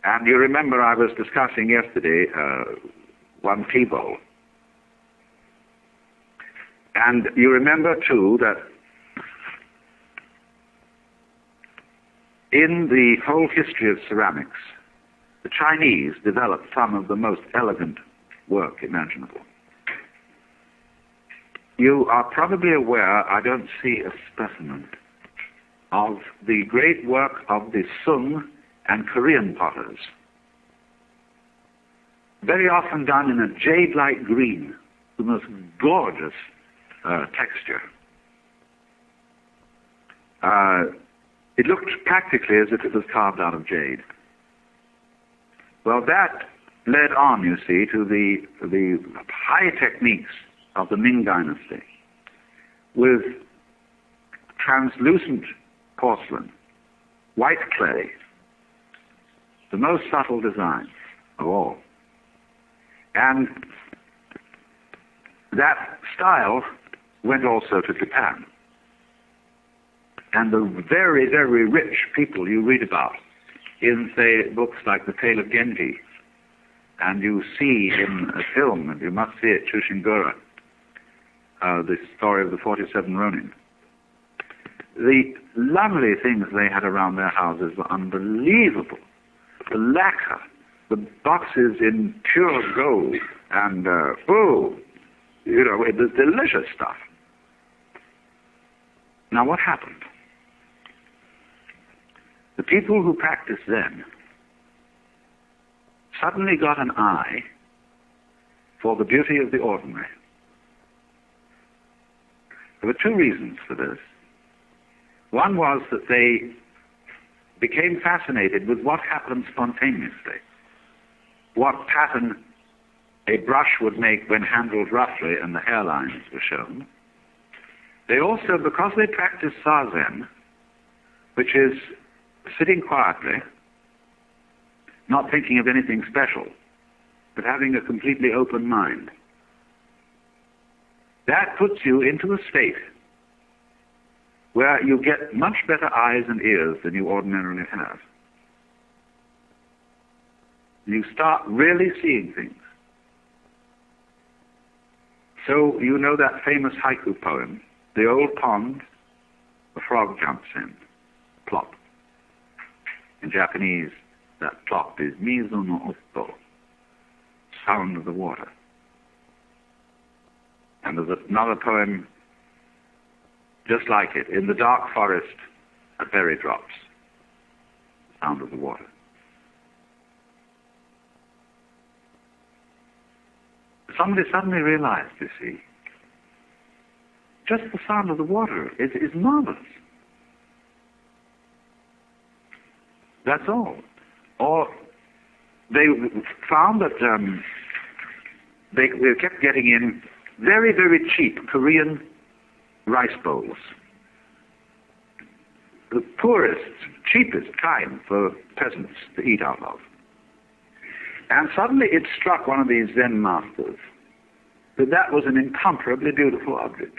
And you remember I was discussing yesterday one tea bowl. And you remember too that in the whole history of ceramics, the Chinese developed some of the most elegant work imaginable. You are probably aware, I don't see a specimen, of the great work of the Sung and Korean potters, very often done in a jade-like green, the most gorgeous texture. It looked practically as if it was carved out of jade. Well, that led on, you see, to the high techniques of the Ming Dynasty, with translucent porcelain, white clay, the most subtle design of all. And that style went also to Japan. And the very, very rich people you read about in, say, books like The Tale of Genji, and you see in a film, and you must see it, Chushingura, the story of the 47 Ronin. The lovely things they had around their houses were unbelievable. The lacquer, the boxes in pure gold, and, it was delicious stuff. Now, what happened? The people who practiced then suddenly got an eye for the beauty of the ordinary. There were two reasons for this. One was that they became fascinated with what happened spontaneously, what pattern a brush would make when handled roughly and the hairlines were shown. They also, because they practiced Zazen, which is sitting quietly, not thinking of anything special, but having a completely open mind, that puts you into a state where you get much better eyes and ears than you ordinarily have. You start really seeing things. So you know that famous haiku poem, the old pond, a frog jumps in, plop. In Japanese, that plop is mizu no otto, sound of the water. And there's another poem just like it, in the dark forest, a berry drops, sound of the water. Somebody suddenly realized, you see, just the sound of the water is marvelous. That's all. Or they found that they kept getting in very, very cheap Korean rice bowls. The poorest, cheapest kind for peasants to eat out of. And suddenly it struck one of these Zen masters that that was an incomparably beautiful object.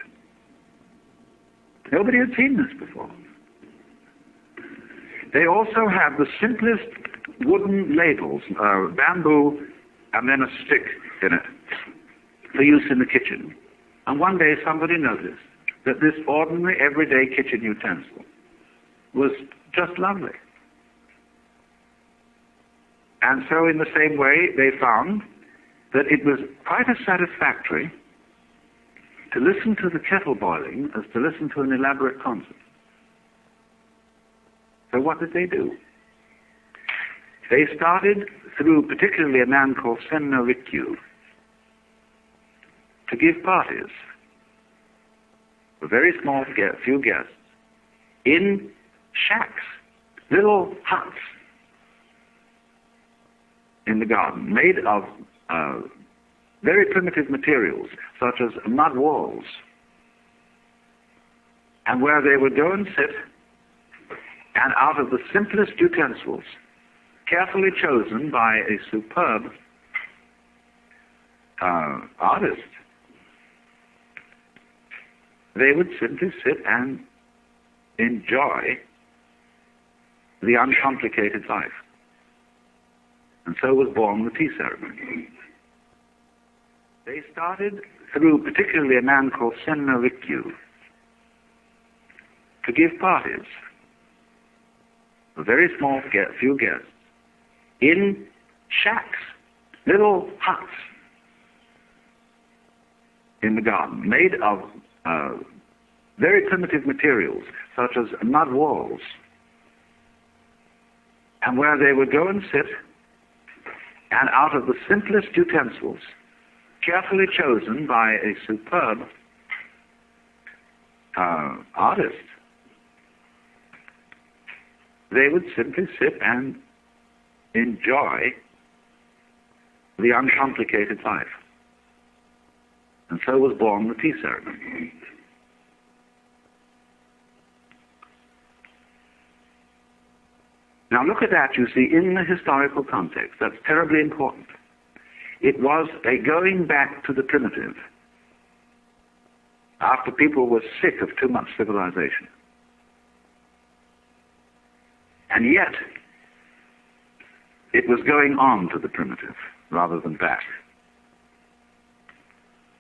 Nobody had seen this before. They also have the simplest wooden ladles, bamboo, and then a stick in it for use in the kitchen. And one day somebody noticed that this ordinary, everyday kitchen utensil was just lovely. And so in the same way, they found that it was quite as satisfactory to listen to the kettle boiling as to listen to an elaborate concert. So what did they do? They started, through particularly a man called Senno Rikyu, to give parties for very small, few guests, in shacks, little huts in the garden, made of very primitive materials, such as mud walls, and where they would go and sit, and out of the simplest utensils, carefully chosen by a superb artist, they would simply sit and enjoy the uncomplicated life. And so was born the tea ceremony. They started through particularly a man called Seabury-Western to give parties, a very small few guests, in shacks, little huts in the garden, made of very primitive materials, such as mud walls, and where they would go and sit, and out of the simplest utensils, carefully chosen by a superb artist, they would simply sit and enjoy the uncomplicated life. And so was born the tea ceremony. Now look at that, you see, in the historical context. That's terribly important. It was a going back to the primitive after people were sick of too much civilization. And yet, it was going on to the primitive rather than back.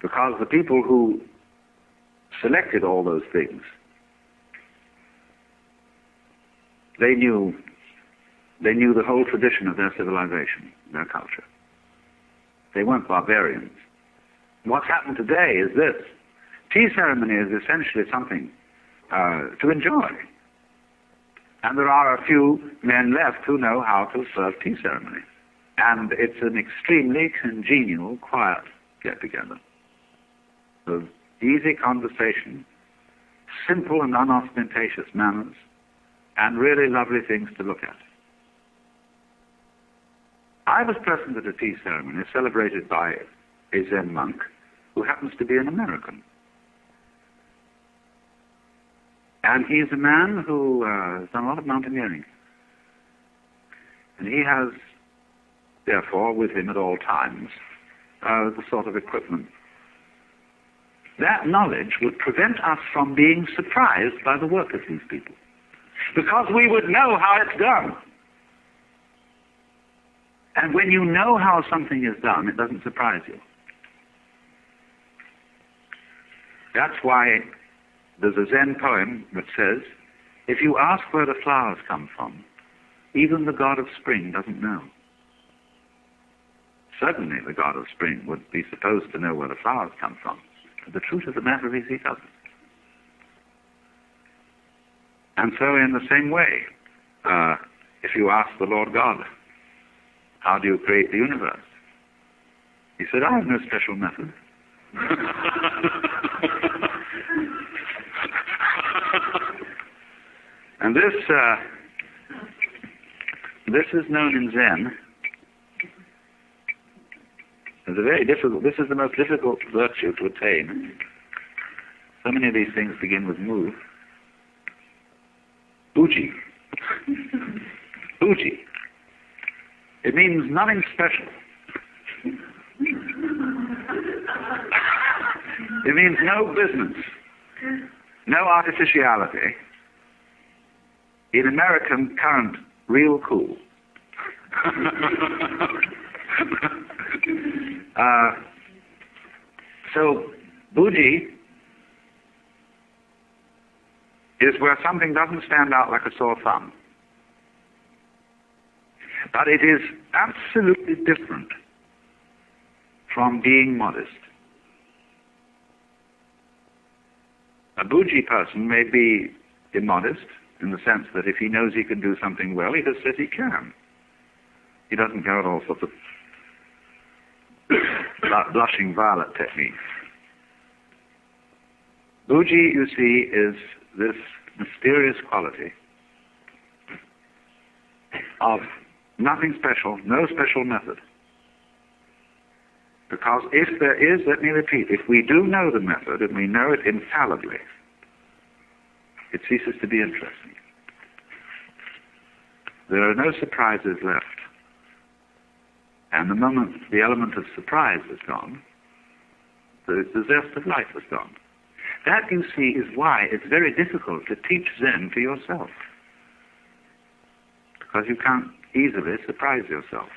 Because the people who selected all those things, they knew the whole tradition of their civilization, their culture. They weren't barbarians. What's happened today is this. Tea ceremony is essentially something to enjoy. And there are a few men left who know how to serve tea ceremony. And it's an extremely congenial, quiet get-together of easy conversation, simple and unostentatious manners, and really lovely things to look at. I was present at a tea ceremony celebrated by a Zen monk who happens to be an American. And he's a man who has done a lot of mountaineering. And he has, therefore, with him at all times, the sort of equipment. That knowledge would prevent us from being surprised by the work of these people, because we would know how it's done. And when you know how something is done, it doesn't surprise you. That's why there's a Zen poem that says, if you ask where the flowers come from, even the god of spring doesn't know. Certainly the god of spring would be supposed to know where the flowers come from. But the truth of the matter is he doesn't. And so in the same way, if you ask the Lord God, how do you create the universe? He said, I have no special method. And this is known in Zen as a very difficult, this is the most difficult virtue to attain. So many of these things begin with mu. Uji. Uji. It means nothing special. It means no business, no artificiality. In American current, real cool. So, Buji is where something doesn't stand out like a sore thumb. But it is absolutely different from being modest. A Buji person may be immodest in the sense that if he knows he can do something well, he just says he can. He doesn't go at all sorts of blushing violet techniques. Buji, you see, is this mysterious quality of nothing special, no special method. Because if there is, let me repeat, if we do know the method and we know it infallibly, it ceases to be interesting. There are no surprises left. And the moment the element of surprise is gone, the zest of life is gone. That, you see, is why it's very difficult to teach Zen to yourself. Because you can't easily surprise yourself.